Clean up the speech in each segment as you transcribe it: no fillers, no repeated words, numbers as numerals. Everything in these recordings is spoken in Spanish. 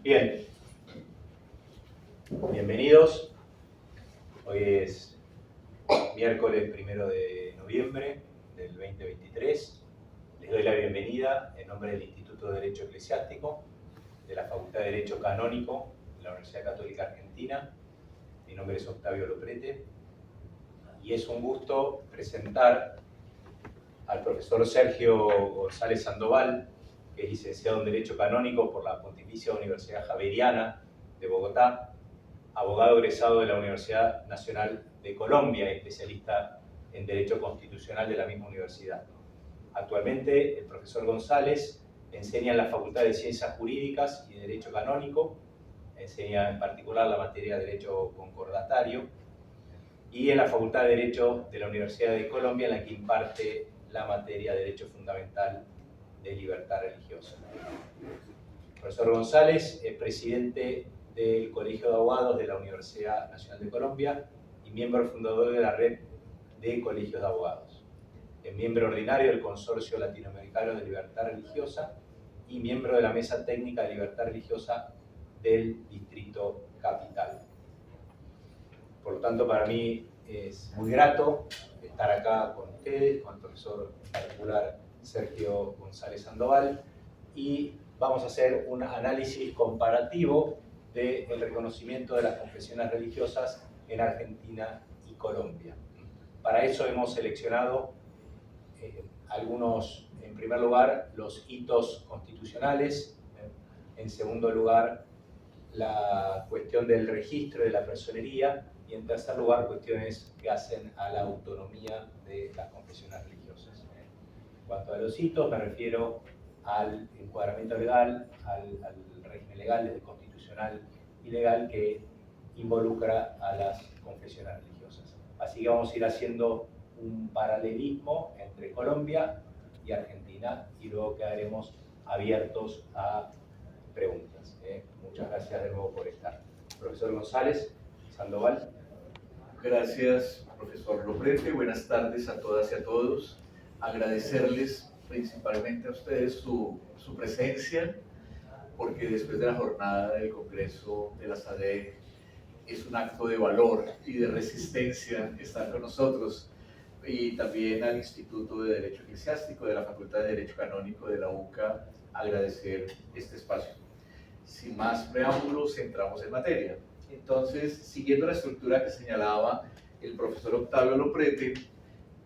Bien, bienvenidos. Hoy es miércoles 1 de noviembre del 2023. Les doy la bienvenida en nombre del Instituto de Derecho Eclesiástico de la Facultad de Derecho Canónico de la Universidad Católica Argentina. Mi nombre es Octavio Loprete y es un gusto presentar al profesor Sergio González Sandoval, que es licenciado en Derecho Canónico por la Pontificia Universidad Javeriana de Bogotá, abogado egresado de la Universidad Nacional de Colombia y especialista en Derecho Constitucional de la misma universidad. Actualmente, el profesor González enseña en la Facultad de Ciencias Jurídicas y Derecho Canónico, enseña en particular la materia de Derecho Concordatario, y en la Facultad de Derecho de la Universidad de Colombia, en la que imparte la materia de Derecho Fundamental de Libertad Religiosa. El profesor González es presidente del Colegio de Abogados de la Universidad Nacional de Colombia y miembro fundador de la Red de Colegios de Abogados. Es miembro ordinario del Consorcio Latinoamericano de Libertad Religiosa y miembro de la Mesa Técnica de Libertad Religiosa del Distrito Capital. Por lo tanto, para mí es muy grato estar acá con ustedes, con el profesor en particular Sergio González Sandoval, y vamos a hacer un análisis comparativo del reconocimiento de las confesiones religiosas en Argentina y Colombia. Para eso hemos seleccionado algunos, en primer lugar, los hitos constitucionales, en segundo lugar, la cuestión del registro de la personería, y en tercer lugar, cuestiones que hacen a la autonomía de las confesiones religiosas. En cuanto a los hitos, me refiero al encuadramiento legal, al régimen legal, desde constitucional y legal, que involucra a las confesiones religiosas. Así que vamos a ir haciendo un paralelismo entre Colombia y Argentina, y luego quedaremos abiertos a preguntas. Muchas gracias de nuevo por estar. Profesor González Sandoval. Gracias, profesor Loprete. Buenas tardes a todas y a todos. Agradecerles principalmente a ustedes su presencia, porque después de la jornada del Congreso de la SADC es un acto de valor y de resistencia estar con nosotros. Y también al Instituto de Derecho Eclesiástico de la Facultad de Derecho Canónico de la UCA, agradecer este espacio. Sin más preámbulos, entramos en materia. Entonces, siguiendo la estructura que señalaba el profesor Octavio Loprete,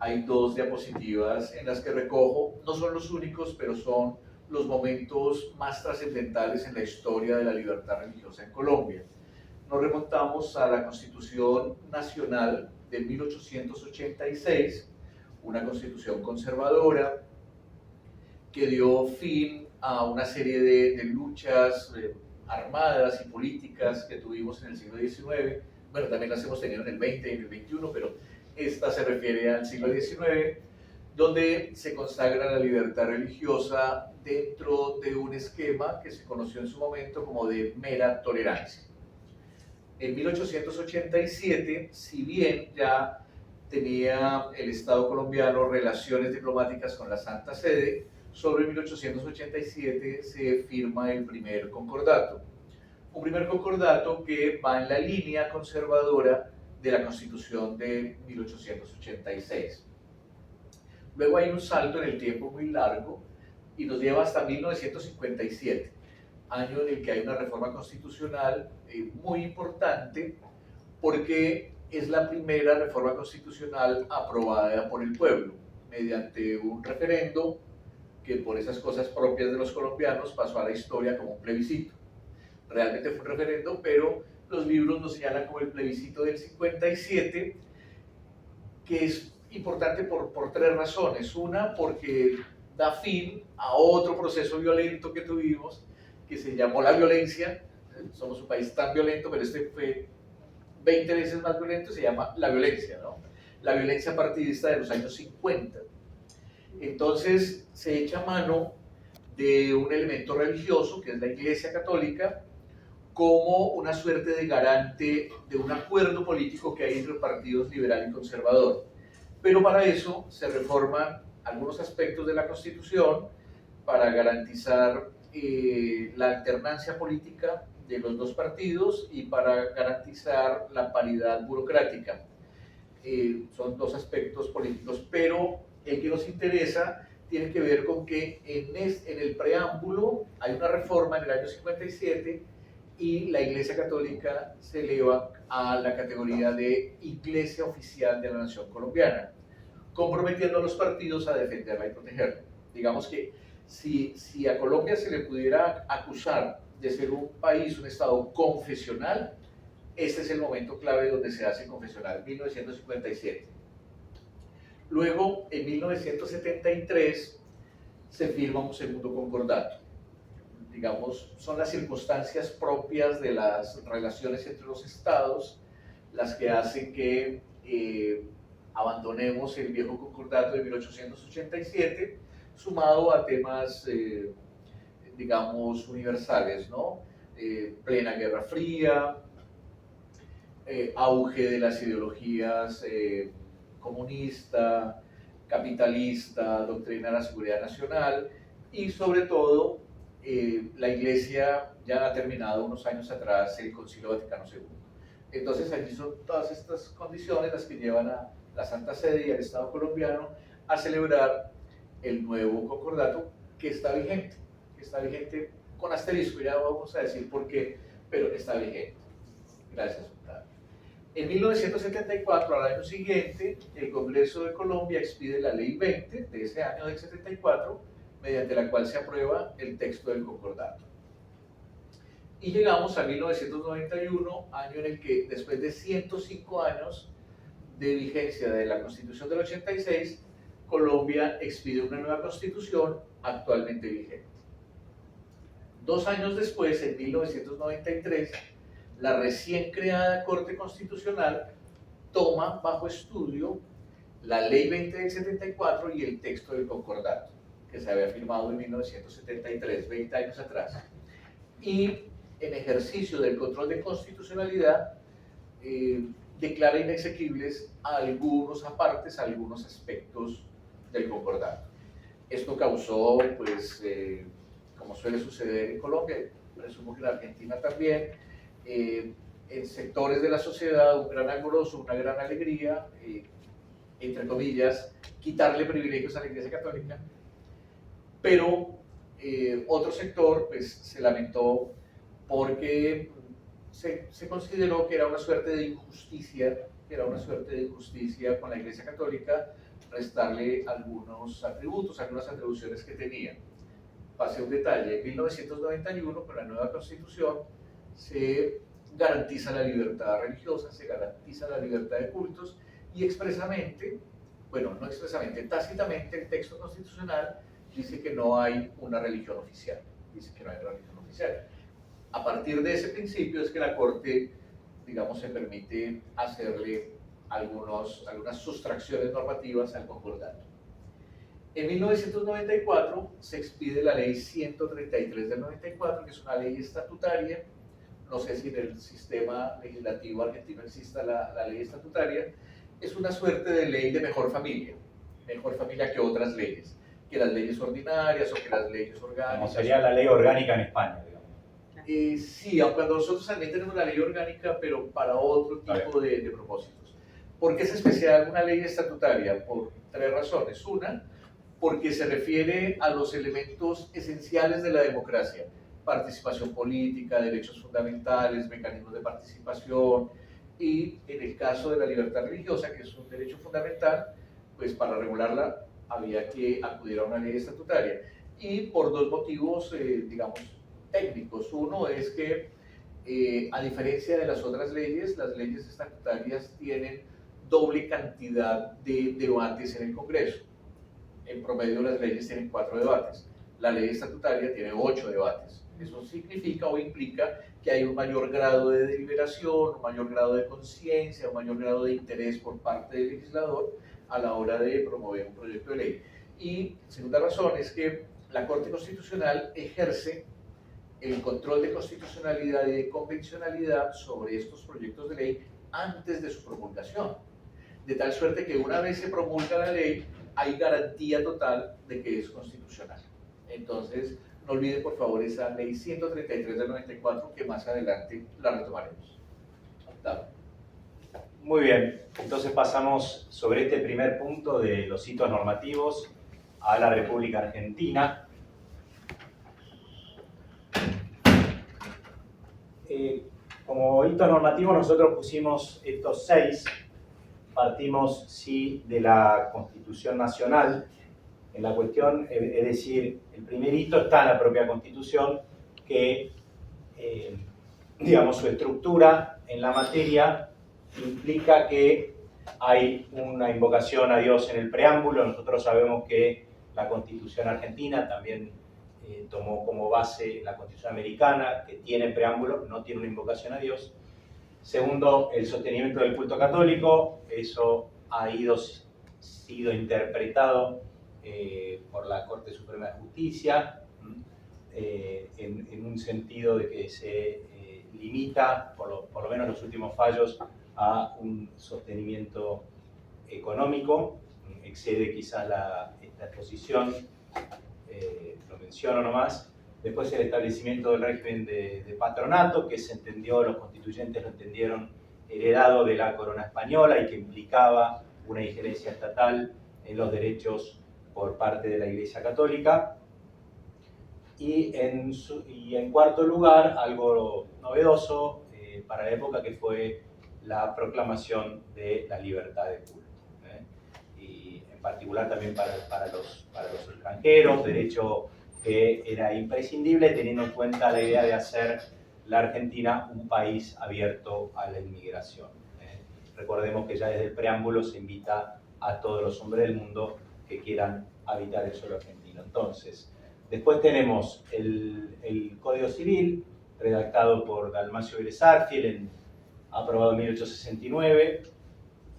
hay dos diapositivas en las que recojo, no son los únicos, pero son los momentos más trascendentales en la historia de la libertad religiosa en Colombia. Nos remontamos a la Constitución Nacional de 1886, una constitución conservadora que dio fin a una serie de luchas armadas y políticas que tuvimos en el siglo XIX. Bueno, también las hemos tenido en el XX y en el XXI, pero esta se refiere al siglo XIX, donde se consagra la libertad religiosa dentro de un esquema que se conoció en su momento como de mera tolerancia. En 1887, si bien ya tenía el Estado colombiano relaciones diplomáticas con la Santa Sede, sobre 1887 se firma el primer concordato. Un primer concordato que va en la línea conservadora de la Constitución de 1886. Luego hay un salto en el tiempo muy largo y nos lleva hasta 1957, año en el que hay una reforma constitucional muy importante, porque es la primera reforma constitucional aprobada por el pueblo mediante un referendo que, por esas cosas propias de los colombianos, pasó a la historia como un plebiscito. Realmente fue un referendo, pero los libros nos señalan como el plebiscito del 57, que es importante por tres razones. Una, porque da fin a otro proceso violento que tuvimos, que se llamó la violencia. Somos un país tan violento, pero este fue 20 veces más violento, se llama la violencia, ¿no? La violencia partidista de los años 50. Entonces se echa mano de un elemento religioso, que es la Iglesia Católica, como una suerte de garante de un acuerdo político que hay entre partidos liberal y conservador. Pero para eso se reforman algunos aspectos de la Constitución para garantizar la alternancia política de los dos partidos y para garantizar la paridad burocrática. Son dos aspectos políticos, pero el que nos interesa tiene que ver con que en el preámbulo hay una reforma en el año 57 y la Iglesia Católica se eleva a la categoría de Iglesia Oficial de la Nación Colombiana, comprometiendo a los partidos a defenderla y protegerla. Digamos que si a Colombia se le pudiera acusar de ser un país, un Estado confesional, este es el momento clave donde se hace confesional, 1957. Luego, en 1973, se firma un segundo concordato. Digamos, son las circunstancias propias de las relaciones entre los estados las que hacen que abandonemos el viejo concordato de 1887, sumado a temas, digamos, universales, ¿no? Plena Guerra Fría, auge de las ideologías comunista, capitalista, doctrina de la seguridad nacional y sobre todo la Iglesia ya ha terminado unos años atrás el Concilio Vaticano II. Entonces allí son todas estas condiciones las que llevan a la Santa Sede y al Estado colombiano a celebrar el nuevo concordato que está vigente con asterisco, ya vamos a decir por qué, pero está vigente. Gracias, Octavio. En 1974, al año siguiente, el Congreso de Colombia expide la Ley 20 de ese año del 74, mediante la cual se aprueba el texto del concordato. Y llegamos a 1991, año en el que, después de 105 años de vigencia de la Constitución del 86, Colombia expide una nueva Constitución actualmente vigente. 2 años después, en 1993, la recién creada Corte Constitucional toma bajo estudio la Ley 20 del 74 y el texto del concordato, que se había firmado en 1973, 20 años atrás. Y en ejercicio del control de constitucionalidad, declara inexequibles algunos apartes, algunos aspectos del concordato. Esto causó, pues, como suele suceder en Colombia, presumo que en Argentina también, en sectores de la sociedad un gran alborozo, una gran alegría, entre comillas, quitarle privilegios a la Iglesia Católica, pero otro sector pues, se lamentó porque se consideró que era una suerte de injusticia, con la Iglesia Católica restarle algunos atributos, algunas atribuciones que tenía. Pasé un detalle, en 1991 con la nueva Constitución se garantiza la libertad religiosa, se garantiza la libertad de cultos y expresamente, bueno, no expresamente, tácitamente el texto constitucional dice que no hay una religión oficial, A partir de ese principio es que la Corte, digamos, se permite hacerle algunas sustracciones normativas al concordato. En 1994 se expide la Ley 133 del 94, que es una ley estatutaria. No sé si en el sistema legislativo argentino exista la ley estatutaria. Es una suerte de ley de mejor familia que otras leyes, que las leyes ordinarias o que las leyes orgánicas. Como sería la ley orgánica en España, digamos. Sí, aunque nosotros también tenemos la ley orgánica, pero para otro tipo de propósitos. ¿Por qué es especial una ley estatutaria? Por 3 razones. Una, porque se refiere a los elementos esenciales de la democracia: participación política, derechos fundamentales, mecanismos de participación, y en el caso de la libertad religiosa, que es un derecho fundamental, pues para regularla había que acudir a una ley estatutaria. Y por 2 motivos, digamos, técnicos. Uno es que, a diferencia de las otras leyes, las leyes estatutarias tienen doble cantidad de debates en el Congreso. En promedio las leyes tienen 4 debates, la ley estatutaria tiene 8 debates. Eso significa o implica que hay un mayor grado de deliberación, un mayor grado de conciencia, un mayor grado de interés por parte del legislador a la hora de promover un proyecto de ley. Y segunda razón es que la Corte Constitucional ejerce el control de constitucionalidad y de convencionalidad sobre estos proyectos de ley antes de su promulgación, de tal suerte que una vez se promulga la ley hay garantía total de que es constitucional. Entonces, no olvide por favor esa ley 133 del 94 que más adelante la retomaremos. Dale. Muy bien, entonces pasamos sobre este primer punto de los hitos normativos a la República Argentina. Como hitos normativos nosotros pusimos estos 6, partimos sí de la Constitución Nacional en la cuestión, es decir, el primer hito está en la propia Constitución que, digamos, su estructura en la materia implica que hay una invocación a Dios en el preámbulo. Nosotros sabemos que la Constitución argentina también tomó como base la Constitución americana, que tiene preámbulo, no tiene una invocación a Dios. Segundo, el sostenimiento del culto católico, eso ha sido interpretado por la Corte Suprema de Justicia en un sentido de que se limita, por lo menos los últimos fallos, a un sostenimiento económico, excede quizás esta exposición, lo menciono nomás. Después el establecimiento del régimen de patronato, que se entendió, los constituyentes lo entendieron heredado de la corona española y que implicaba una injerencia estatal en los derechos por parte de la Iglesia Católica. Y en cuarto lugar, algo novedoso para la época, que fue la proclamación de la libertad de culto. Y en particular también para los extranjeros, derecho que era imprescindible teniendo en cuenta la idea de hacer la Argentina un país abierto a la inmigración. Recordemos que ya desde el preámbulo se invita a todos los hombres del mundo que quieran habitar el suelo argentino. Entonces, después tenemos el Código Civil, redactado por Dalmacio Vélez Arfiel, aprobado en 1869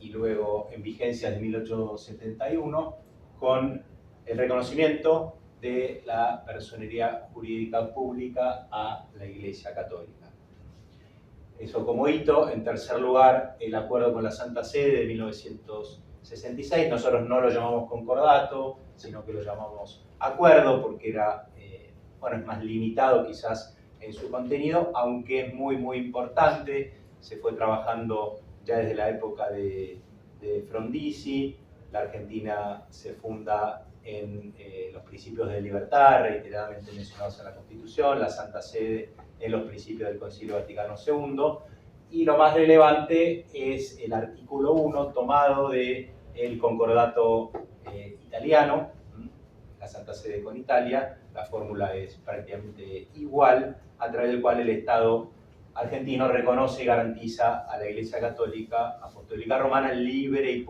y luego en vigencia de 1871, con el reconocimiento de la personería jurídica pública a la Iglesia Católica. Eso como hito. En tercer lugar, el acuerdo con la Santa Sede de 1966. Nosotros no lo llamamos concordato, sino que lo llamamos acuerdo, porque era, es más limitado quizás en su contenido, aunque es muy, muy importante. Se fue trabajando ya desde la época de Frondizi. La Argentina se funda en los principios de libertad, reiteradamente mencionados en la Constitución, la Santa Sede en los principios del Concilio Vaticano II, y lo más relevante es el artículo 1 tomado del concordato italiano, la Santa Sede con Italia. La fórmula es prácticamente igual, a través del cual el Estado argentino reconoce y garantiza a la Iglesia Católica Apostólica Romana el libre y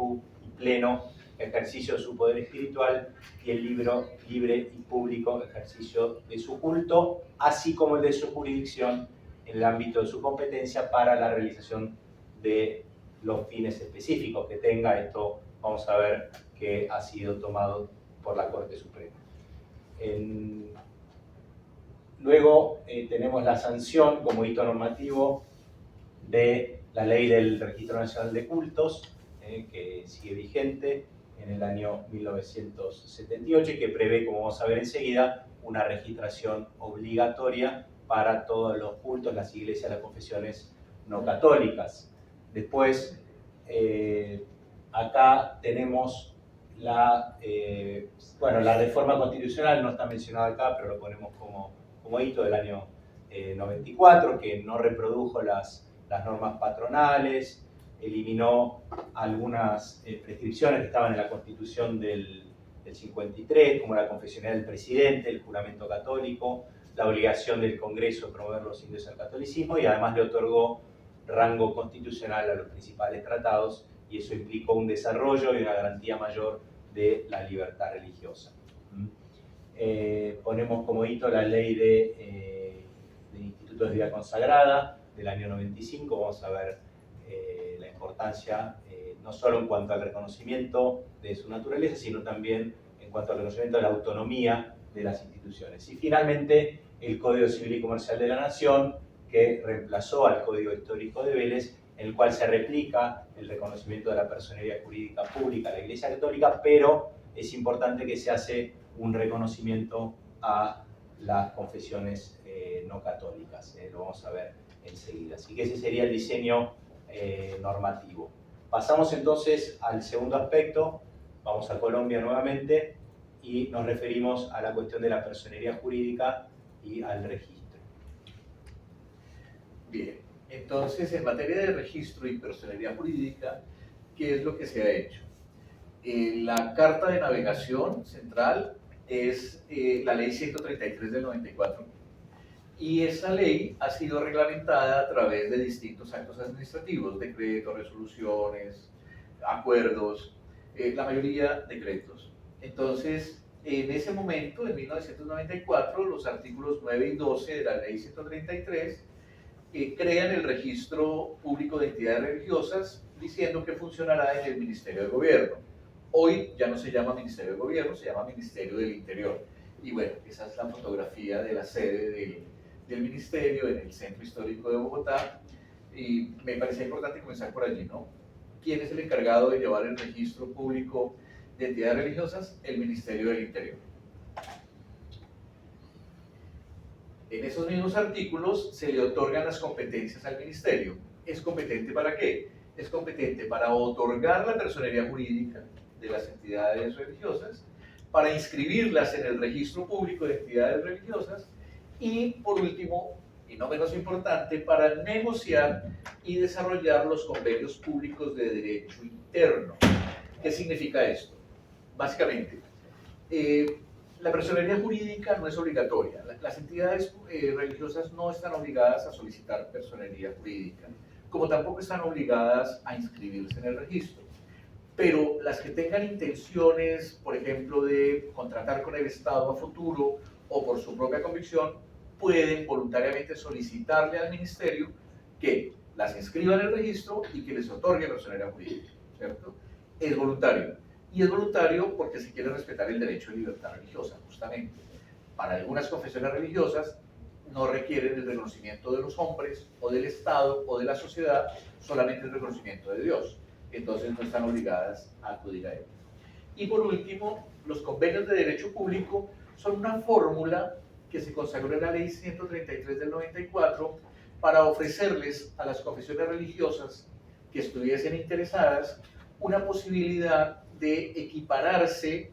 pleno ejercicio de su poder espiritual y el libre y público ejercicio de su culto, así como el de su jurisdicción en el ámbito de su competencia para la realización de los fines específicos que tenga. Esto vamos a ver que ha sido tomado por la Corte Suprema. Luego tenemos la sanción como hito normativo de la Ley del Registro Nacional de Cultos, que sigue vigente en el año 1978 y que prevé, como vamos a ver enseguida, una registración obligatoria para todos los cultos, las iglesias, las confesiones no católicas. Después, acá tenemos la reforma constitucional, no está mencionada acá, pero lo ponemos como hito del año 94, que no reprodujo las normas patronales, eliminó algunas prescripciones que estaban en la Constitución del 53, como la confesionalidad del presidente, el juramento católico, la obligación del Congreso de promover los ingresos al catolicismo, y además le otorgó rango constitucional a los principales tratados, y eso implicó un desarrollo y una garantía mayor de la libertad religiosa. Ponemos como hito la ley de institutos de vida consagrada del año 95. Vamos a ver la importancia no solo en cuanto al reconocimiento de su naturaleza, sino también en cuanto al reconocimiento de la autonomía de las instituciones. Y finalmente el Código Civil y Comercial de la Nación, que reemplazó al Código Histórico de Vélez, en el cual se replica el reconocimiento de la personería jurídica pública a la Iglesia Católica, pero es importante que se hace un reconocimiento a las confesiones no católicas. Lo vamos a ver enseguida. Así que ese sería el diseño normativo. Pasamos entonces al segundo aspecto. Vamos a Colombia nuevamente y nos referimos a la cuestión de la personería jurídica y al registro. Bien, entonces en materia de registro y personería jurídica, ¿qué es lo que se ha hecho? La carta de navegación central es la ley 133 del 94 y esa ley ha sido reglamentada a través de distintos actos administrativos, decretos, resoluciones, acuerdos, la mayoría decretos. Entonces, en ese momento, en 1994, los artículos 9 y 12 de la ley 133 crean el registro público de entidades religiosas diciendo que funcionará en el Ministerio de Gobierno. Hoy ya no se llama Ministerio de Gobierno, se llama Ministerio del Interior. Y bueno, esa es la fotografía de la sede del ministerio en el Centro Histórico de Bogotá. Y me parecía importante comenzar por allí, ¿no? ¿Quién es el encargado de llevar el registro público de entidades religiosas? El Ministerio del Interior. En esos mismos artículos se le otorgan las competencias al ministerio. ¿Es competente para qué? Es competente para otorgar la personería jurídica de las entidades religiosas, para inscribirlas en el registro público de entidades religiosas y, por último, y no menos importante, para negociar y desarrollar los convenios públicos de derecho interno. ¿Qué significa esto? Básicamente, la personería jurídica no es obligatoria. Las entidades religiosas no están obligadas a solicitar personería jurídica, como tampoco están obligadas a inscribirse en el registro. Pero las que tengan intenciones, por ejemplo, de contratar con el Estado a futuro o por su propia convicción, pueden voluntariamente solicitarle al ministerio que las inscriba en el registro y que les otorgue personería jurídica, ¿cierto? Es voluntario. Y es voluntario porque se quiere respetar el derecho de libertad religiosa, justamente. Para algunas confesiones religiosas no requieren el reconocimiento de los hombres o del Estado o de la sociedad, solamente el reconocimiento de Dios. Entonces no están obligadas a acudir a él. Y por último, los convenios de derecho público son una fórmula que se consagró en la ley 133 del 94 para ofrecerles a las confesiones religiosas que estuviesen interesadas una posibilidad de equipararse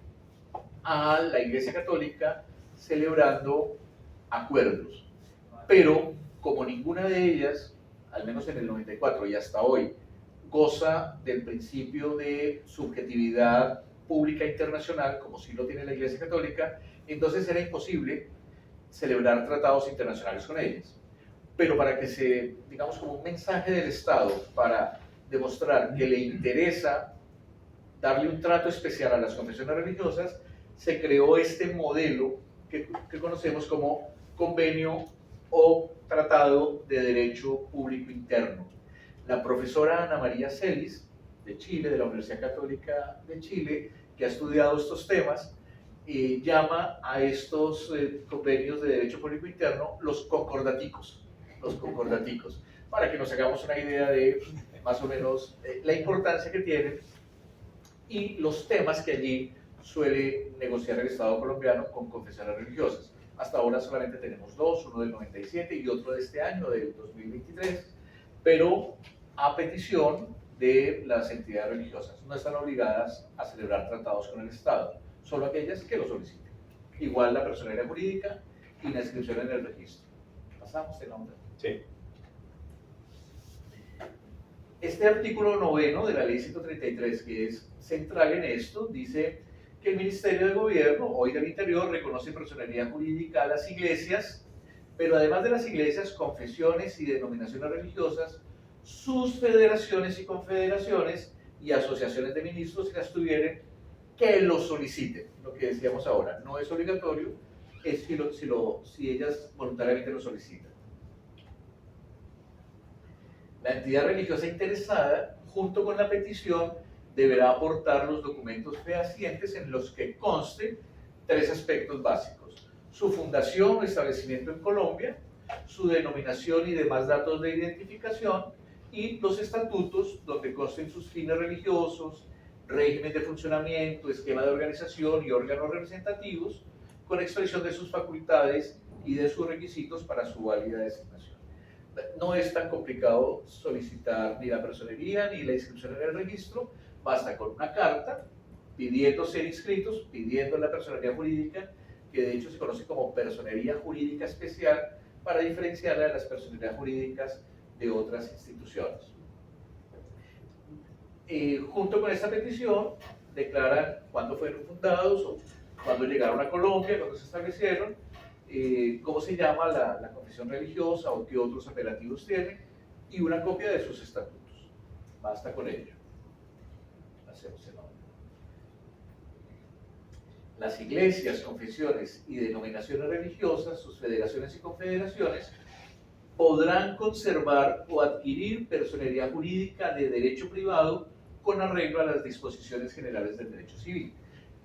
a la Iglesia Católica celebrando acuerdos. Pero como ninguna de ellas, al menos en el 94 y hasta hoy, goza del principio de subjetividad pública internacional, como sí lo tiene la Iglesia Católica, entonces era imposible celebrar tratados internacionales con ellas. Pero para que se, digamos, como un mensaje del Estado, para demostrar que le interesa darle un trato especial a las confesiones religiosas, se creó este modelo que conocemos como convenio o tratado de derecho público interno. La profesora Ana María Celis, de Chile, de la Universidad Católica de Chile, que ha estudiado estos temas, llama a estos convenios de derecho público interno los concordaticos, para que nos hagamos una idea de más o menos la importancia que tienen y los temas que allí suele negociar el Estado colombiano con confesiones religiosas. Hasta ahora solamente tenemos dos, uno del 97 y otro de este año, del 2023, pero a petición de las entidades religiosas. No están obligadas a celebrar tratados con el Estado, solo aquellas que lo soliciten. Igual la personería jurídica y la inscripción en el registro. ¿Pasamos de nombre? Sí. Este artículo 9 de la ley 133, que es central en esto, dice que el Ministerio de Gobierno, hoy del Interior, reconoce personería jurídica a las iglesias, pero además de las iglesias, confesiones y denominaciones religiosas, sus federaciones y confederaciones y asociaciones de ministros, si las tuvieren, que lo soliciten. Lo que decíamos ahora, no es obligatorio, es si ellas voluntariamente lo solicitan. La entidad religiosa interesada, junto con la petición, deberá aportar los documentos fehacientes en los que conste tres aspectos básicos: su fundación o establecimiento en Colombia, su denominación y demás datos de identificación, y los estatutos donde consten sus fines religiosos, régimen de funcionamiento, esquema de organización y órganos representativos, con expresión de sus facultades y de sus requisitos para su válida designación. No es tan complicado solicitar ni la personería ni la inscripción en el registro, basta con una carta pidiendo ser inscritos, pidiendo la personería jurídica, que de hecho se conoce como personería jurídica especial, para diferenciarla de las personerías jurídicas de otras instituciones. Junto con esta petición, declaran cuándo fueron fundados o cuándo llegaron a Colombia, cuándo se establecieron, cómo se llama la confesión religiosa o qué otros apelativos tienen, y una copia de sus estatutos. Basta con ello. Hacemos el nombre. Las iglesias, confesiones y denominaciones religiosas, sus federaciones y confederaciones, podrán conservar o adquirir personería jurídica de derecho privado con arreglo a las disposiciones generales del derecho civil.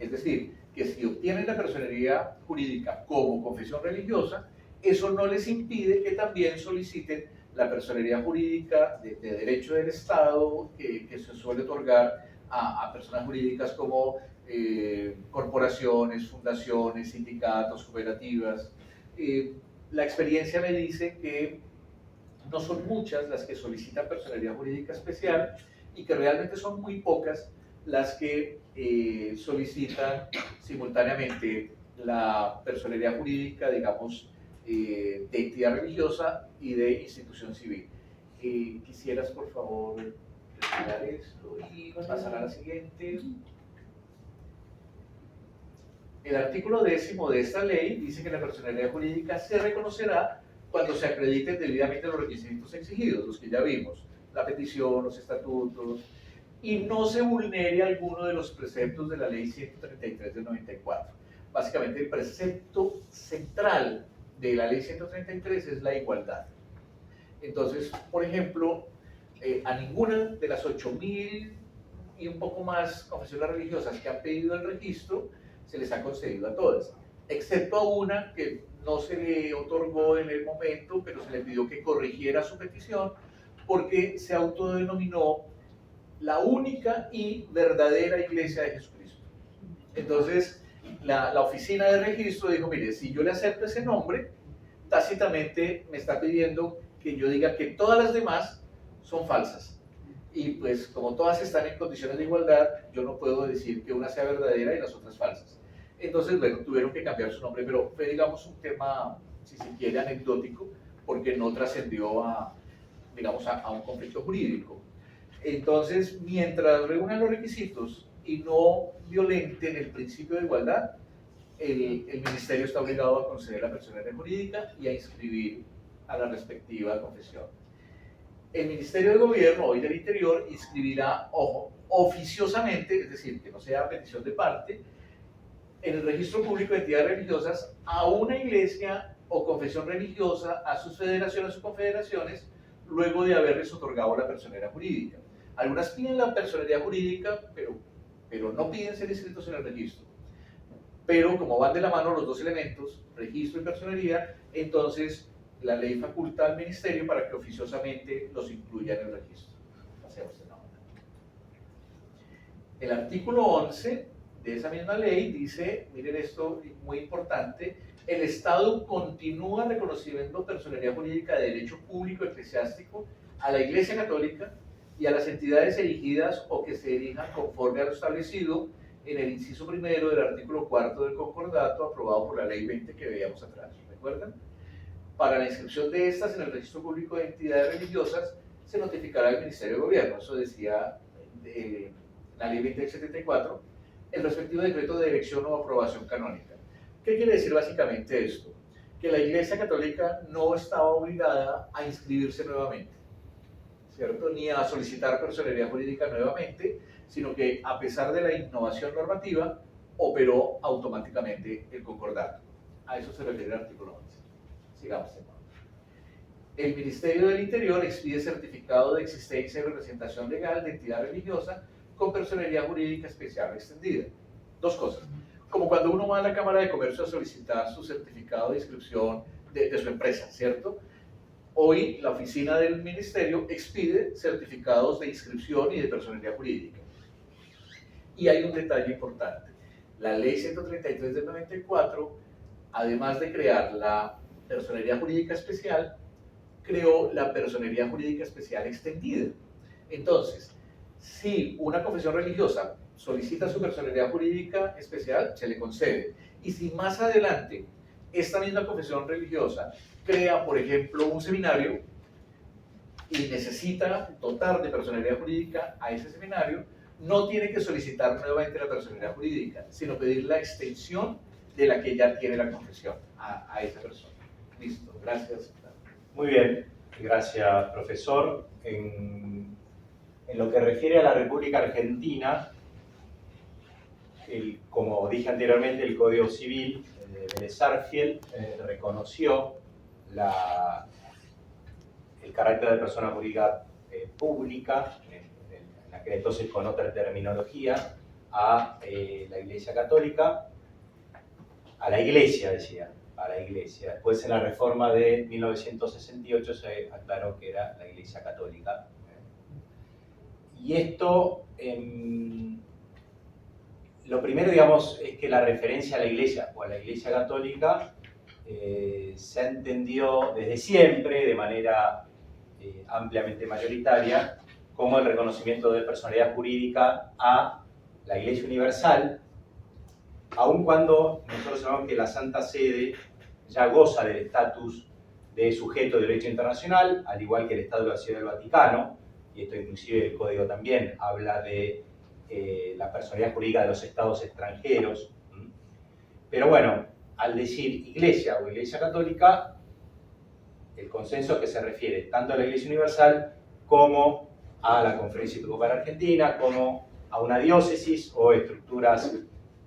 Es decir, que si obtienen la personería jurídica como confesión religiosa, eso no les impide que también soliciten la personería jurídica de derecho del Estado, que se suele otorgar a personas jurídicas como corporaciones, fundaciones, sindicatos, cooperativas. La experiencia me dice que no son muchas las que solicitan personería jurídica especial y que realmente son muy pocas las que solicitan simultáneamente la personería jurídica, digamos, de entidad religiosa y de institución civil. Quisieras, por favor, retirar esto y pasar a la siguiente. El artículo 10º de esta ley dice que la personería jurídica se reconocerá cuando se acrediten debidamente los requisitos exigidos, los que ya vimos, la petición, los estatutos, y no se vulnere alguno de los preceptos de la ley 133 del 94. Básicamente el precepto central de la ley 133 es la igualdad. Entonces, por ejemplo, a ninguna de las 8.000 y un poco más confesiones religiosas que han pedido el registro se les ha concedido a todas, excepto a una que no se le otorgó en el momento, pero se le pidió que corrigiera su petición porque se autodenominó la única y verdadera Iglesia de Jesucristo. Entonces, la oficina de registro dijo, mire, si yo le acepto ese nombre, tácitamente me está pidiendo que yo diga que todas las demás son falsas. Y pues como todas están en condiciones de igualdad, yo no puedo decir que una sea verdadera y las otras falsas. Entonces, bueno, tuvieron que cambiar su nombre, pero fue, digamos, un tema, si se quiere, anecdótico, porque no trascendió digamos, a un conflicto jurídico. Entonces, mientras reúnan los requisitos y no violenten el principio de igualdad, el ministerio está obligado a conceder la personería jurídica y a inscribir a la respectiva confesión. El Ministerio de Gobierno, hoy del Interior, inscribirá, ojo, oficiosamente, es decir, que no sea petición de parte, en el registro público de entidades religiosas a una iglesia o confesión religiosa, a sus federaciones o confederaciones, luego de haberles otorgado la personería jurídica. Algunas piden la personería jurídica, pero no piden ser inscritos en el registro. Pero como van de la mano los dos elementos, registro y personería, entonces la ley faculta al ministerio para que oficiosamente los incluya en el registro. Hacemos el nombre. El artículo 11 de esa misma ley dice, miren esto muy importante, el Estado continúa reconociendo personería jurídica de derecho público eclesiástico a la Iglesia Católica y a las entidades erigidas o que se erijan conforme a lo establecido en el inciso primero del artículo 4 del concordato aprobado por la ley 20 que veíamos atrás. ¿Recuerdan? Para la inscripción de estas en el registro público de entidades religiosas se notificará al Ministerio de Gobierno, eso decía la ley 20 del 74, el respectivo decreto de elección o aprobación canónica. ¿Qué quiere decir básicamente esto? Que la Iglesia Católica no estaba obligada a inscribirse nuevamente, ¿cierto? Ni a solicitar personería jurídica nuevamente, sino que a pesar de la innovación normativa, operó automáticamente el concordato. A eso se refiere el artículo 11. Sigamos. El Ministerio del Interior expide certificado de existencia y representación legal de entidad religiosa con personería jurídica especial extendida. Dos cosas. Como cuando uno va a la Cámara de Comercio a solicitar su certificado de inscripción de su empresa, ¿cierto? Hoy la oficina del Ministerio expide certificados de inscripción y de personería jurídica. Y hay un detalle importante. La ley 133 del 94 además de crear la personería jurídica especial, creó la personería jurídica especial extendida. Entonces, si una confesión religiosa solicita su personería jurídica especial, se le concede. Y si más adelante esta misma confesión religiosa crea, por ejemplo, un seminario y necesita dotar de personería jurídica a ese seminario, no tiene que solicitar nuevamente la personería jurídica, sino pedir la extensión de la que ya tiene la confesión a esa persona. Listo, gracias. Muy bien, gracias, profesor. En lo que refiere a la República Argentina, como dije anteriormente, el Código Civil de Vélez Sarsfield reconoció el carácter de persona jurídica pública, en la que entonces con otra terminología, a la Iglesia Católica, a la Iglesia, decía, a la Iglesia. Después en la reforma de 1968 se aclaró que era la Iglesia Católica. Y esto, lo primero, digamos, es que la referencia a la Iglesia o a la Iglesia Católica se ha entendido desde siempre, de manera ampliamente mayoritaria, como el reconocimiento de personalidad jurídica a la Iglesia Universal, aun cuando nosotros sabemos que la Santa Sede ya goza del estatus de sujeto de derecho internacional, al igual que el Estado de la Ciudad del Vaticano, y esto inclusive el Código también habla de la personalidad jurídica de los estados extranjeros. Pero bueno, al decir Iglesia o Iglesia Católica, el consenso es que se refiere tanto a la Iglesia Universal como a la Conferencia Episcopal Argentina, como a una diócesis o estructuras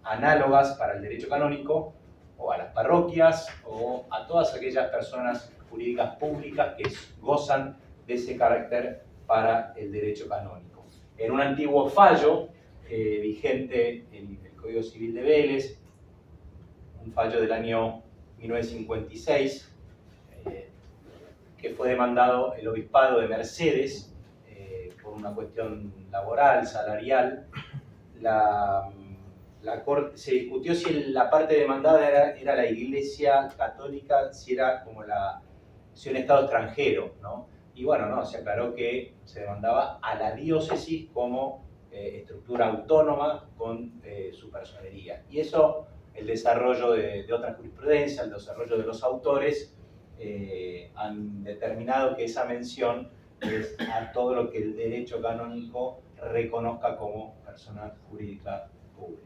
análogas para el derecho canónico, o a las parroquias, o a todas aquellas personas jurídicas públicas que gozan de ese carácter para el derecho canónico. En un antiguo fallo vigente en el Código Civil de Vélez, un fallo del año 1956, que fue demandado el obispado de Mercedes por una cuestión laboral, salarial, la corte, se discutió si la parte demandada era la Iglesia Católica, si era como si un Estado extranjero, ¿no? Y bueno, no, se aclaró que se demandaba a la diócesis como estructura autónoma con su personería. Y eso, el desarrollo de otra jurisprudencia, el desarrollo de los autores, han determinado que esa mención es a todo lo que el derecho canónico reconozca como persona jurídica pública.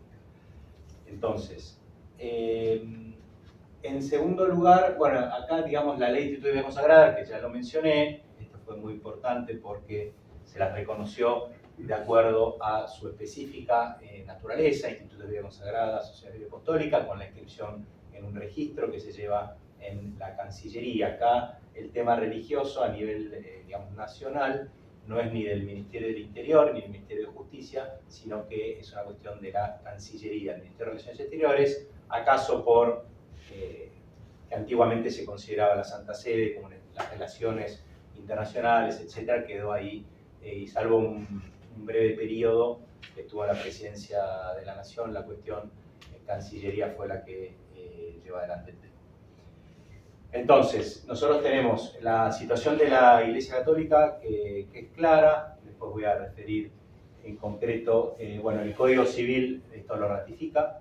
Entonces, en segundo lugar, bueno, acá digamos la ley de institutos de vida consagrada, que ya lo mencioné, esto fue muy importante porque se las reconoció de acuerdo a su específica naturaleza, institutos de vida consagrada, sociedad apostólica, con la inscripción en un registro que se lleva en la Cancillería. Acá el tema religioso a nivel, digamos, nacional, no es ni del Ministerio del Interior ni del Ministerio de Justicia, sino que es una cuestión de la Cancillería, del Ministerio de Relaciones Exteriores, acaso por que antiguamente se consideraba la Santa Sede, como las relaciones internacionales, etcétera, quedó ahí, y salvo un breve periodo que tuvo la presidencia de la Nación, la cuestión Cancillería fue la que lleva adelante el tema. Entonces, nosotros tenemos la situación de la Iglesia Católica que es clara, después voy a referir en concreto, bueno, el Código Civil esto lo ratifica,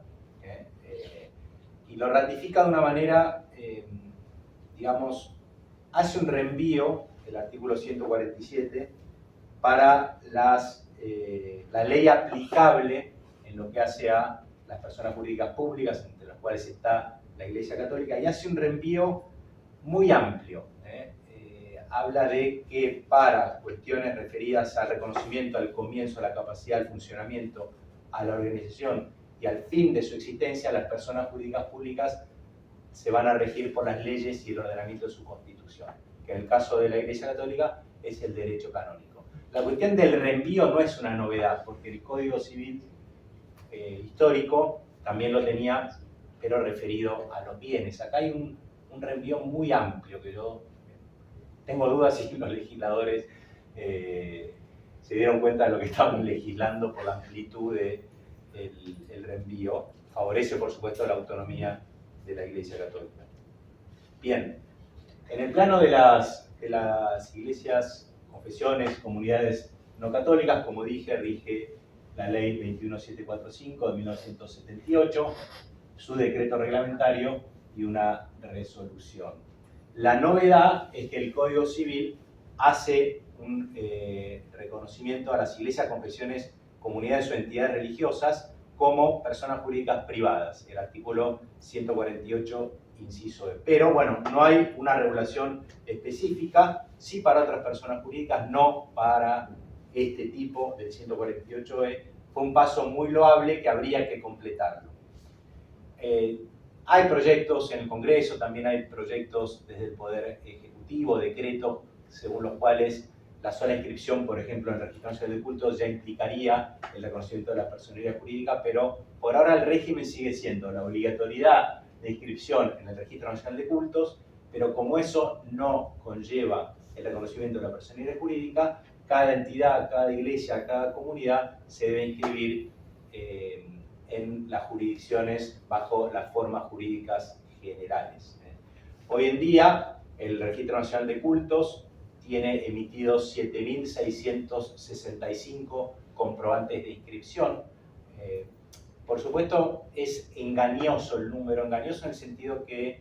y lo ratifica de una manera, digamos, hace un reenvío, el artículo 147, para la ley aplicable en lo que hace a las personas jurídicas públicas, entre las cuales está la Iglesia Católica, y hace un reenvío muy amplio. Habla de que para cuestiones referidas al reconocimiento, al comienzo, a la capacidad, al funcionamiento, a la organización y al fin de su existencia, las personas jurídicas públicas se van a regir por las leyes y el ordenamiento de su constitución, que en el caso de la Iglesia Católica es el derecho canónico. La cuestión del reenvío no es una novedad, porque el Código Civil histórico también lo tenía, pero referido a los bienes. Acá hay un reenvío muy amplio que yo tengo dudas si los legisladores se dieron cuenta de lo que estaban legislando por la amplitud del reenvío. Favorece, por supuesto, la autonomía de la Iglesia Católica. Bien, en el plano de las iglesias, confesiones, comunidades no católicas, como dije, rige la Ley 21745 de 1978, su decreto reglamentario y una resolución. La novedad es que el Código Civil hace un reconocimiento a las iglesias, confesiones, comunidades o entidades religiosas como personas jurídicas privadas, el artículo 148, inciso E. Pero bueno, no hay una regulación específica, sí para otras personas jurídicas, no para este tipo del 148E. Fue un paso muy loable que habría que completarlo. Hay proyectos en el Congreso, también hay proyectos desde el Poder Ejecutivo, decretos, según los cuales la sola inscripción, por ejemplo, en el Registro Nacional de Cultos ya implicaría el reconocimiento de la personería jurídica, pero por ahora el régimen sigue siendo la obligatoriedad de inscripción en el Registro Nacional de Cultos, pero como eso no conlleva el reconocimiento de la personería jurídica, cada entidad, cada iglesia, cada comunidad se debe inscribir en las jurisdicciones bajo las formas jurídicas generales. Hoy en día, el Registro Nacional de Cultos tiene emitidos 7.665 comprobantes de inscripción. Por supuesto, es engañoso el número, engañoso en el sentido que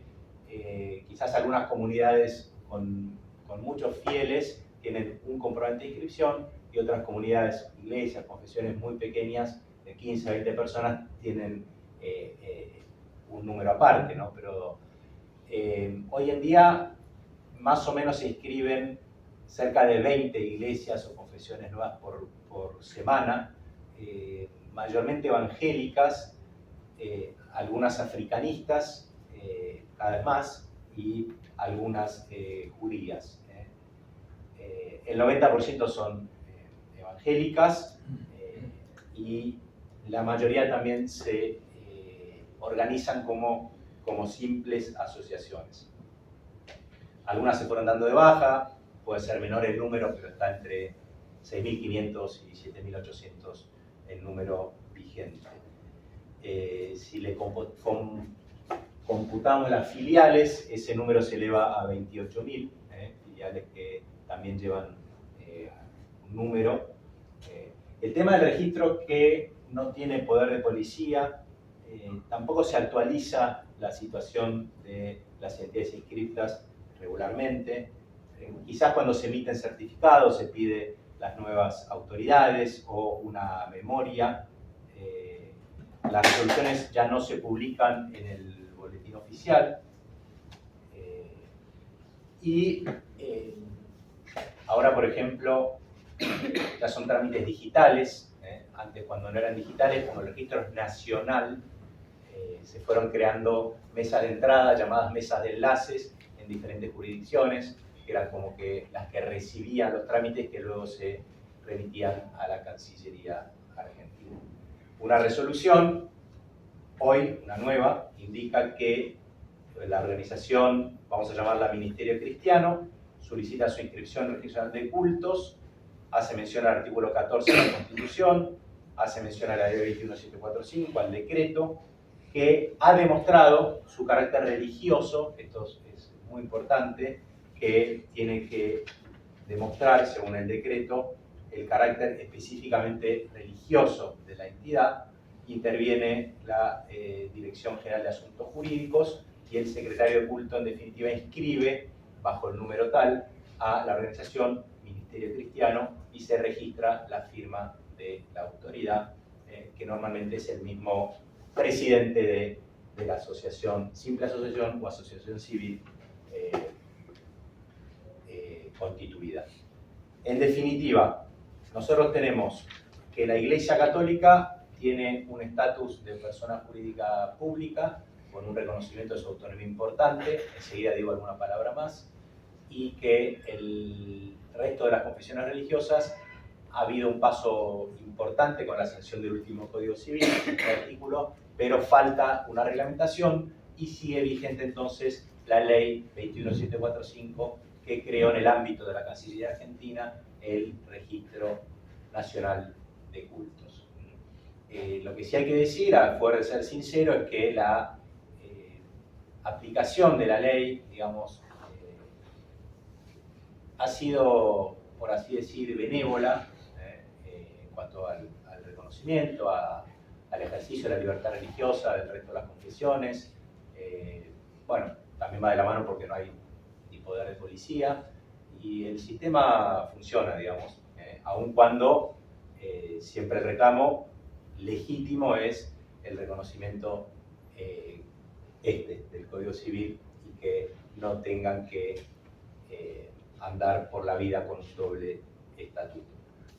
quizás algunas comunidades con muchos fieles tienen un comprobante de inscripción y otras comunidades, iglesias, confesiones muy pequeñas, de 15 a 20 personas, tienen un número aparte, ¿no? Pero hoy en día más o menos se inscriben cerca de 20 iglesias o confesiones nuevas por semana, mayormente evangélicas, algunas africanistas, cada vez más, y algunas judías. El 90% son evangélicas y la mayoría también se organizan como simples asociaciones. Algunas se fueron dando de baja, puede ser menor el número, pero está entre 6.500 y 7.800 el número vigente. Si le computamos las filiales, ese número se eleva a 28.000, filiales que también llevan un número. El tema del registro, que no tiene poder de policía, tampoco se actualiza la situación de las entidades inscritas regularmente. Quizás cuando se emiten certificados se pide las nuevas autoridades o una memoria. Las resoluciones ya no se publican en el boletín oficial. Ahora, por ejemplo, ya son trámites digitales. Antes, cuando no eran digitales, como el registro es nacional, se fueron creando mesas de entrada, llamadas mesas de enlaces, en diferentes jurisdicciones, que eran como que las que recibían los trámites que luego se remitían a la Cancillería argentina. Una resolución, hoy, una nueva, indica que la organización, vamos a llamarla Ministerio Cristiano, solicita su inscripción en el Registro Nacional de Cultos, hace mención al artículo 14 de la Constitución, hace mención a la ley 21745, al decreto, que ha demostrado su carácter religioso. Esto es muy importante, que tiene que demostrar, según el decreto, el carácter específicamente religioso de la entidad. Interviene la Dirección General de Asuntos Jurídicos y el secretario de culto, en definitiva, inscribe bajo el número tal a la organización Ministerio Cristiano y se registra la firma de la autoridad, que normalmente es el mismo presidente de la asociación, simple asociación o asociación civil constituida. En definitiva, nosotros tenemos que la Iglesia Católica tiene un estatus de persona jurídica pública con un reconocimiento de su autonomía importante, enseguida digo alguna palabra más, y que el resto de las confesiones religiosas ha habido un paso importante con la sanción del último Código Civil, este artículo, pero falta una reglamentación y sigue vigente entonces la ley 21745, que creó en el ámbito de la Cancillería Argentina el Registro Nacional de Cultos. Lo que sí hay que decir, a fuera de ser sincero, es que aplicación de la ley, digamos, ha sido, por así decir, benévola en cuanto al reconocimiento, al ejercicio de la libertad religiosa del resto de las confesiones. Bueno, también va de la mano porque no hay ni poder de policía y el sistema funciona, digamos, aun cuando siempre el reclamo legítimo es el reconocimiento del Código Civil y que no tengan que andar por la vida con un doble estatuto.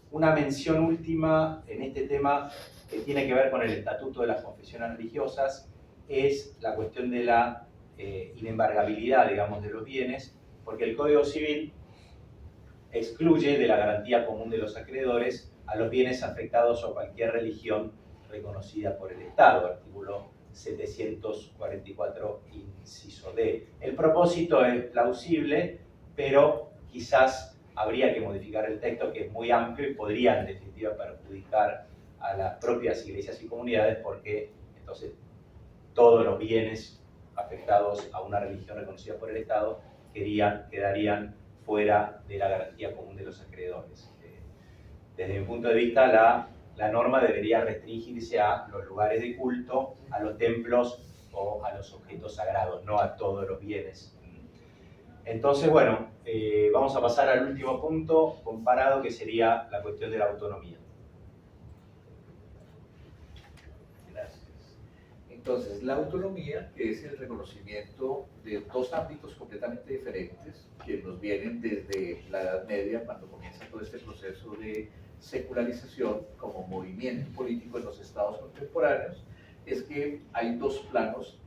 Una mención última en este tema que tiene que ver con el estatuto de las confesiones religiosas es la cuestión de la inembargabilidad, digamos, de los bienes, porque el Código Civil excluye de la garantía común de los acreedores a los bienes afectados a cualquier religión reconocida por el Estado, artículo 744, inciso D. El propósito es plausible, pero quizás habría que modificar el texto, que es muy amplio y podría en definitiva perjudicar a las propias iglesias y comunidades, porque entonces todos los bienes afectados a una religión reconocida por el Estado quedarían fuera de la garantía común de los acreedores. Desde mi punto de vista, la norma debería restringirse a los lugares de culto, a los templos o a los objetos sagrados, no a todos los bienes. Entonces, bueno, vamos a pasar al último punto comparado, que sería la cuestión de la autonomía. Gracias. Entonces, la autonomía, que es el reconocimiento de dos ámbitos completamente diferentes, que nos vienen desde la Edad Media, cuando comienza todo este proceso de secularización como movimiento político en los estados contemporáneos, es que hay dos planos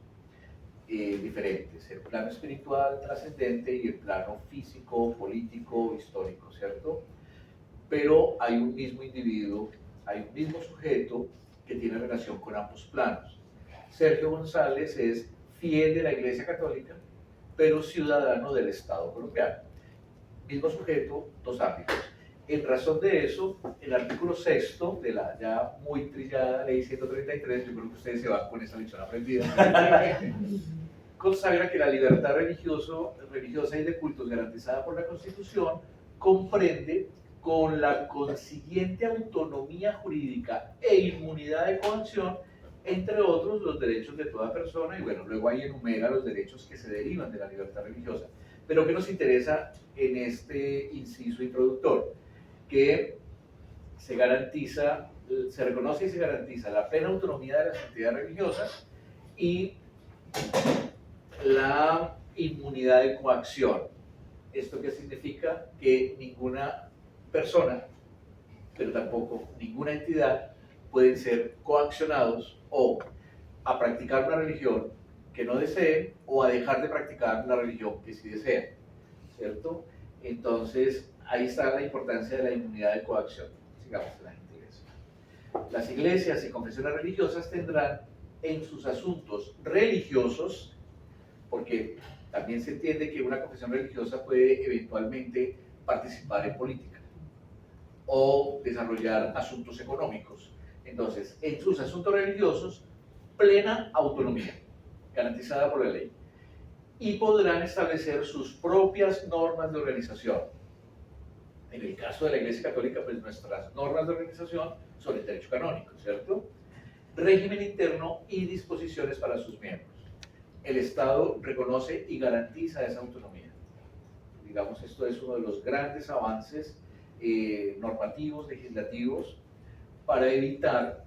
diferentes, el plano espiritual trascendente y el plano físico, político, histórico, ¿cierto? Pero hay un mismo individuo, hay un mismo sujeto que tiene relación con ambos planos. Sergio González es fiel de la Iglesia Católica, pero ciudadano del Estado colombiano. Mismo sujeto, dos ámbitos. En razón de eso, el artículo 6 de la ya muy trillada Ley 133, yo creo que ustedes se van con esa lección aprendida, consagra que la libertad religiosa y de cultos garantizada por la Constitución comprende, con la consiguiente autonomía jurídica e inmunidad de coacción, entre otros, los derechos de toda persona, y bueno, luego ahí enumera los derechos que se derivan de la libertad religiosa. Pero ¿qué nos interesa en este inciso introductor? Que se garantiza, se reconoce y se garantiza la plena autonomía de las entidades religiosas y la inmunidad de coacción. ¿Esto qué significa? Que ninguna persona, pero tampoco ninguna entidad, pueden ser coaccionados o a practicar una religión que no deseen o a dejar de practicar la religión que sí desean, ¿cierto? Entonces, ahí está la importancia de la inmunidad de coacción. Sigamos en las iglesias. Las iglesias y confesiones religiosas tendrán en sus asuntos religiosos, porque también se entiende que una confesión religiosa puede eventualmente participar en política o desarrollar asuntos económicos. Entonces, en sus asuntos religiosos, plena autonomía, garantizada por la ley. Y podrán establecer sus propias normas de organización. En el caso de la Iglesia Católica, pues nuestras normas de organización son el derecho canónico, ¿cierto? Régimen interno y disposiciones para sus miembros. El Estado reconoce y garantiza esa autonomía. Digamos, esto es uno de los grandes avances normativos, legislativos, para evitar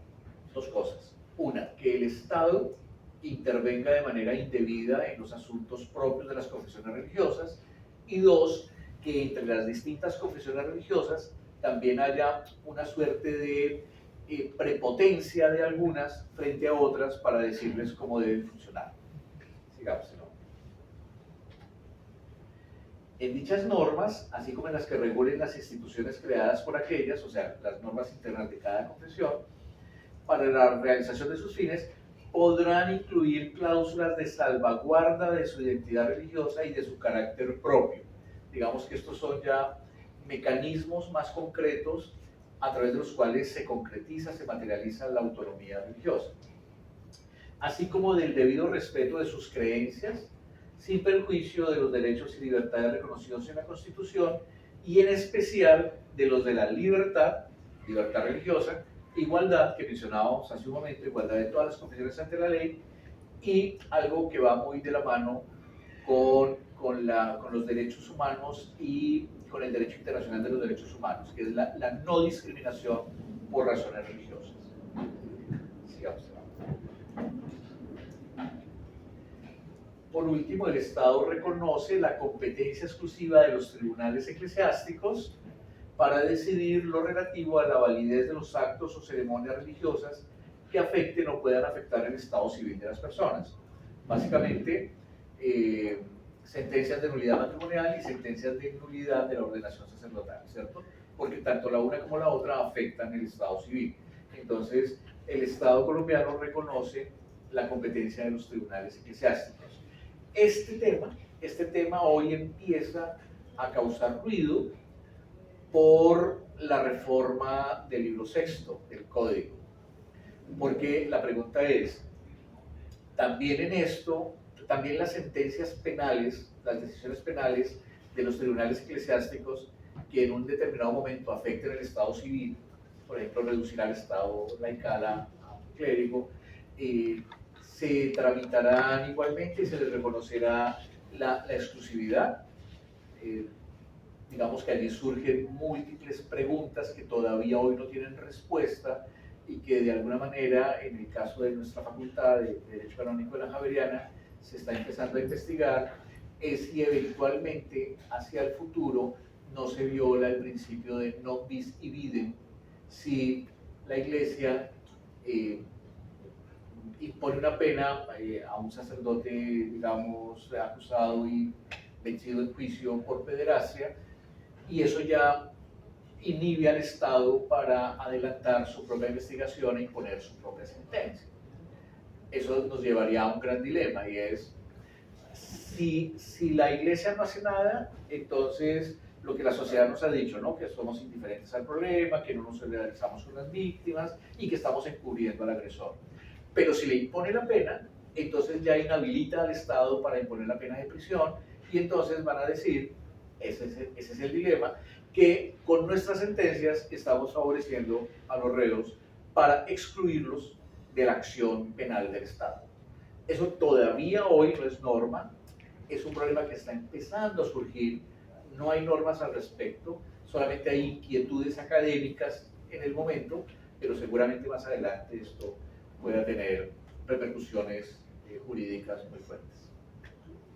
dos cosas. Una, que el Estado intervenga de manera indebida en los asuntos propios de las confesiones religiosas, y dos, que entre las distintas confesiones religiosas también haya una suerte de prepotencia de algunas frente a otras para decirles cómo deben funcionar. Sigamos, ¿no? En dichas normas, así como en las que regulen las instituciones creadas por aquellas, o sea, las normas internas de cada confesión, para la realización de sus fines, podrán incluir cláusulas de salvaguarda de su identidad religiosa y de su carácter propio. Digamos que estos son ya mecanismos más concretos a través de los cuales se concretiza, se materializa la autonomía religiosa. así como del debido respeto de sus creencias, sin perjuicio de los derechos y libertades reconocidos en la Constitución y en especial de los de la libertad, libertad religiosa, igualdad, que mencionábamos hace un momento, igualdad de todas las confesiones ante la ley, y algo que va muy de la mano con los derechos humanos y con el derecho internacional de los derechos humanos, que es la no discriminación por razones religiosas. Sigamos. Por último, el Estado reconoce la competencia exclusiva de los tribunales eclesiásticos para decidir lo relativo a la validez de los actos o ceremonias religiosas que afecten o puedan afectar el estado civil de las personas. Básicamente, sentencias de nulidad matrimonial y sentencias de nulidad de la ordenación sacerdotal, ¿cierto? Porque tanto la una como la otra afectan el estado civil. Entonces, el Estado colombiano reconoce la competencia de los tribunales eclesiásticos. Este tema hoy empieza a causar ruido por la reforma del libro sexto del Código. Porque la pregunta es, también en esto, también las sentencias penales, las decisiones penales de los tribunales eclesiásticos que en un determinado momento afecten el estado civil, por ejemplo, reducir al estado laical a un clérigo, se tramitarán igualmente y se les reconocerá la exclusividad. Digamos que allí surgen múltiples preguntas que todavía hoy no tienen respuesta y que de alguna manera, en el caso de nuestra facultad de Derecho Canónico de la Javeriana, se está empezando a investigar, es si eventualmente hacia el futuro no se viola el principio de non bis idem, si la Iglesia impone una pena a un sacerdote, digamos, acusado y vencido en juicio por pederastia, y eso ya inhibe al Estado para adelantar su propia investigación e imponer su propia sentencia. Eso nos llevaría a un gran dilema, y es, si la Iglesia no hace nada, entonces lo que la sociedad nos ha dicho, ¿no? Que somos indiferentes al problema, que no nos solidarizamos con las víctimas y que estamos encubriendo al agresor. Pero si le impone la pena, entonces ya inhabilita al Estado para imponer la pena de prisión, y entonces van a decir, ese es el dilema, que con nuestras sentencias estamos favoreciendo a los reos para excluirlos de la acción penal del Estado. Eso todavía hoy no es norma, es un problema que está empezando a surgir, no hay normas al respecto, solamente hay inquietudes académicas en el momento, pero seguramente más adelante esto pueda tener repercusiones jurídicas muy fuertes.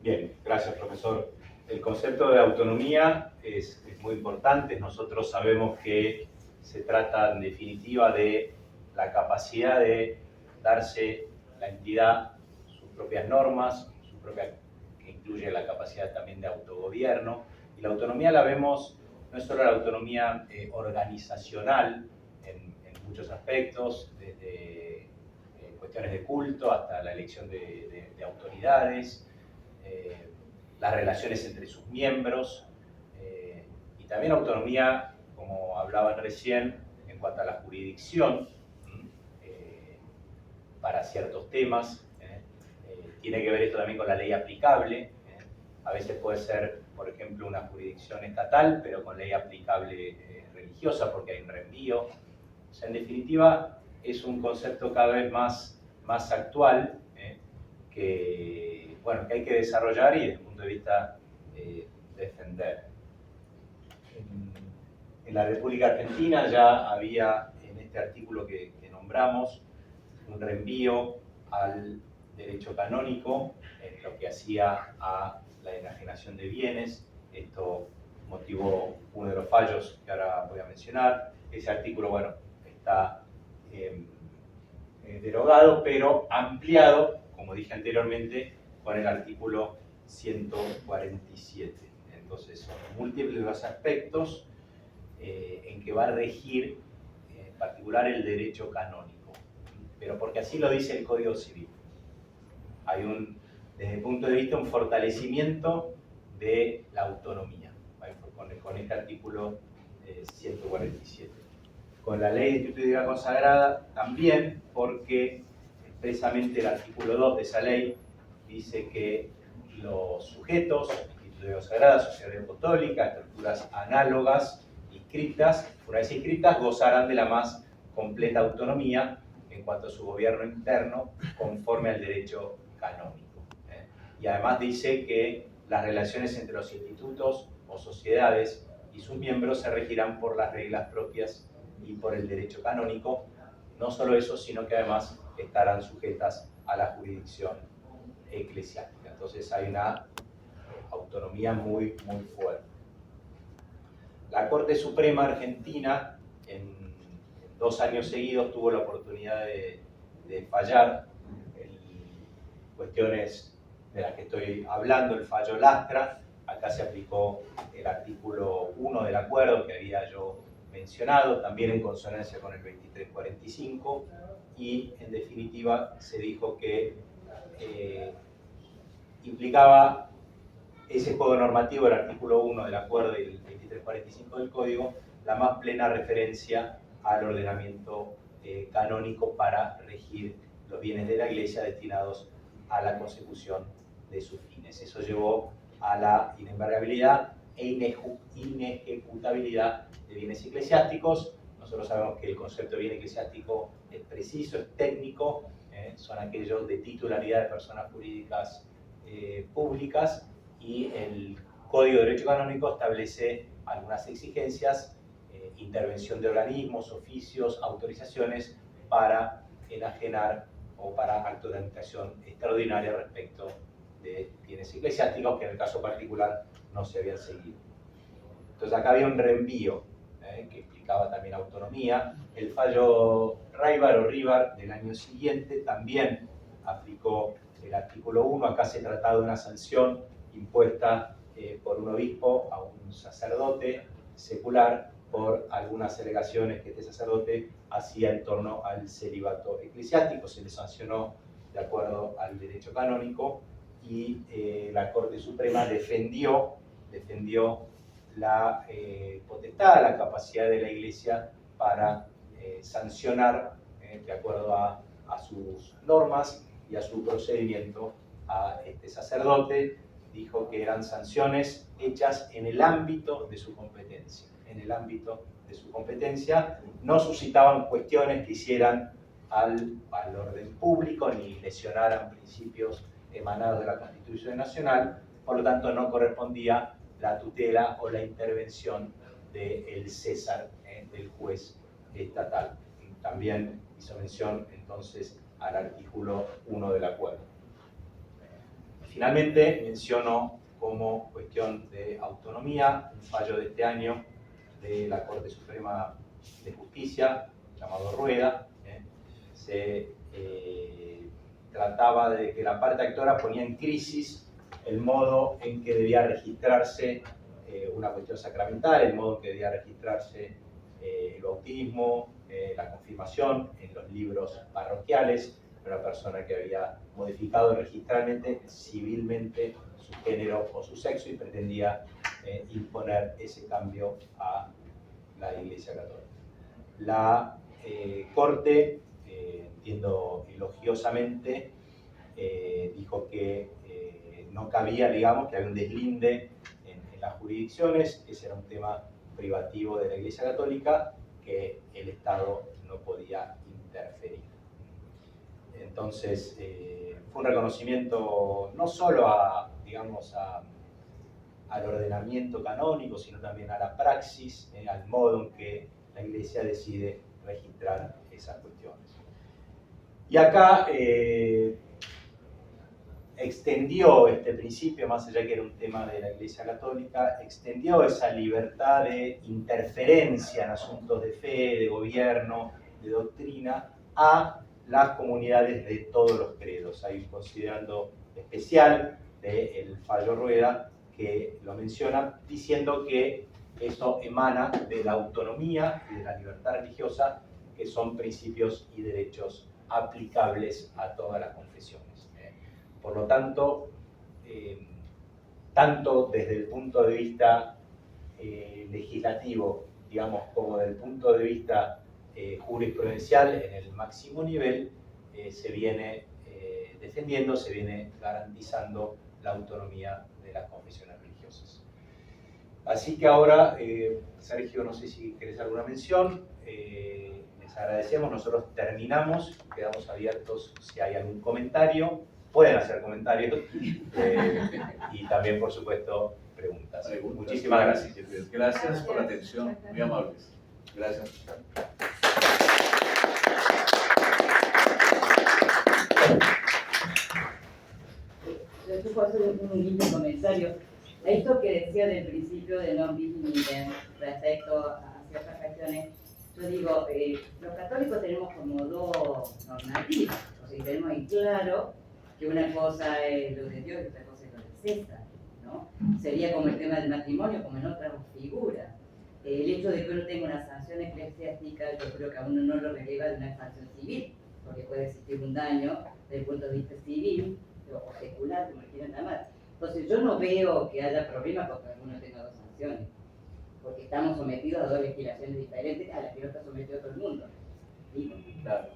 Bien, gracias, profesor. El concepto de autonomía es muy importante. Nosotros sabemos que se trata en definitiva de la capacidad de darse la entidad sus propias normas, que incluye la capacidad también de autogobierno. Y la autonomía la vemos, no es solo la autonomía organizacional en muchos aspectos, desde cuestiones de culto hasta la elección de autoridades, las relaciones entre sus miembros, y también autonomía, como hablaban recién, en cuanto a la jurisdicción, para ciertos temas. Tiene que ver esto también con la ley aplicable. A veces puede ser, por ejemplo, una jurisdicción estatal, pero con ley aplicable religiosa, porque hay un reenvío. O sea, en definitiva, es un concepto cada vez más actual, que hay que desarrollar y desde el punto de vista defender. En la República Argentina ya había, en este artículo que nombramos, un reenvío al derecho canónico en lo que hacía a la enajenación de bienes. Esto motivó uno de los fallos que ahora voy a mencionar. Ese artículo, está derogado, pero ampliado, como dije anteriormente, con el artículo 147. Entonces son múltiples los aspectos en que va a regir en particular el derecho canónico, pero porque así lo dice el Código Civil. Hay desde el punto de vista, un fortalecimiento de la autonomía, con este artículo 147. Con la Ley de Instituto de Vida Consagrada también, porque expresamente el artículo 2 de esa ley dice que los sujetos, instituciones sagradas, sociedad apostólica, estructuras análogas, inscritas, una vez inscritas, gozarán de la más completa autonomía en cuanto a su gobierno interno conforme al derecho canónico. Y además dice que las relaciones entre los institutos o sociedades y sus miembros se regirán por las reglas propias y por el derecho canónico. No solo eso, sino que además estarán sujetas a la jurisdicción eclesiástica. Entonces hay una autonomía muy fuerte. La Corte Suprema Argentina en 2 años seguidos tuvo la oportunidad de fallar en cuestiones de las que estoy hablando, el fallo Lastra. Acá se aplicó el artículo 1 del acuerdo que había yo mencionado, también en consonancia con el 2345, y en definitiva se dijo que implicaba ese juego normativo, el artículo 1 del acuerdo y el 2345 del código, la más plena referencia al ordenamiento canónico para regir los bienes de la Iglesia destinados a la consecución de sus fines. Eso llevó a la inembargabilidad e inejecutabilidad de bienes eclesiásticos. Nosotros sabemos que el concepto de bien eclesiástico es preciso, es técnico, son aquellos de titularidad de personas jurídicas públicas, y el Código de Derecho Canónico establece algunas exigencias, intervención de organismos, oficios, autorizaciones para enajenar o para actos de administración extraordinaria respecto de bienes eclesiásticos que en el caso particular no se habían seguido. Entonces acá había un reenvío que explicaba también autonomía. El fallo Raibar o Rivar del año siguiente también aplicó el artículo 1. Acá se trataba de una sanción impuesta por un obispo a un sacerdote secular por algunas alegaciones que este sacerdote hacía en torno al celibato eclesiástico. Se le sancionó de acuerdo al derecho canónico y la Corte Suprema defendió la potestad, la capacidad de la Iglesia para sancionar de acuerdo a sus normas y a su procedimiento a este sacerdote. Dijo que eran sanciones hechas en el ámbito de su competencia. En el ámbito de su competencia no suscitaban cuestiones que hicieran al orden público ni lesionaran principios emanados de la Constitución Nacional, por lo tanto no correspondía la tutela o la intervención del César, del juez estatal. También hizo mención entonces al artículo 1 del acuerdo. Finalmente menciono como cuestión de autonomía un fallo de este año de la Corte Suprema de Justicia, llamado Rueda. Se trataba de que la parte actora ponía en crisis el modo en que debía registrarse una cuestión sacramental, el modo en que debía registrarse el bautismo, la confirmación en los libros parroquiales. Una persona que había modificado registralmente, civilmente, su género o su sexo y pretendía imponer ese cambio a la Iglesia Católica. La Corte, entiendo elogiosamente, dijo que no cabía, digamos, que había un deslinde en las jurisdicciones, ese era un tema privativo de la Iglesia Católica que el Estado no podía interferir. Entonces, fue un reconocimiento no solo al ordenamiento canónico, sino también a la praxis, al modo en que la Iglesia decide registrar esas cuestiones. Y acá extendió este principio, más allá que era un tema de la Iglesia Católica, extendió esa libertad de interferencia en asuntos de fe, de gobierno, de doctrina, a las comunidades de todos los credos. Hay un considerando especial del fallo Rueda que lo menciona diciendo que eso emana de la autonomía y de la libertad religiosa, que son principios y derechos aplicables a todas las confesiones. Por lo tanto, tanto desde el punto de vista legislativo, digamos, como desde el punto de vista jurisprudencial en el máximo nivel, se viene defendiendo, se viene garantizando la autonomía de las confesiones religiosas. Así que ahora, Sergio, no sé si querés alguna mención, les agradecemos, nosotros terminamos, quedamos abiertos si hay algún comentario, pueden hacer comentarios y también, por supuesto, preguntas. Muchísimas gracias. Gracias por la atención, muy amables. Gracias. Yo puedo hacer un lindo comentario. A esto que decía del principio de non bis in idem respecto a ciertas cuestiones, yo digo, los católicos tenemos como dos normativas, o sea, tenemos en claro que una cosa es lo de Dios y otra cosa es lo de César, ¿no? Sería como el tema del matrimonio, como en otras figuras. El hecho de que uno tenga una sanción eclesiástica, yo creo que a uno no lo releva de una sanción civil, porque puede existir un daño desde el punto de vista civil o secular, como quieran llamar. Entonces yo no veo que haya problema porque alguno tenga dos sanciones, porque estamos sometidos a dos legislaciones diferentes a las que no está sometido todo el mundo. ¿Sí? Claro.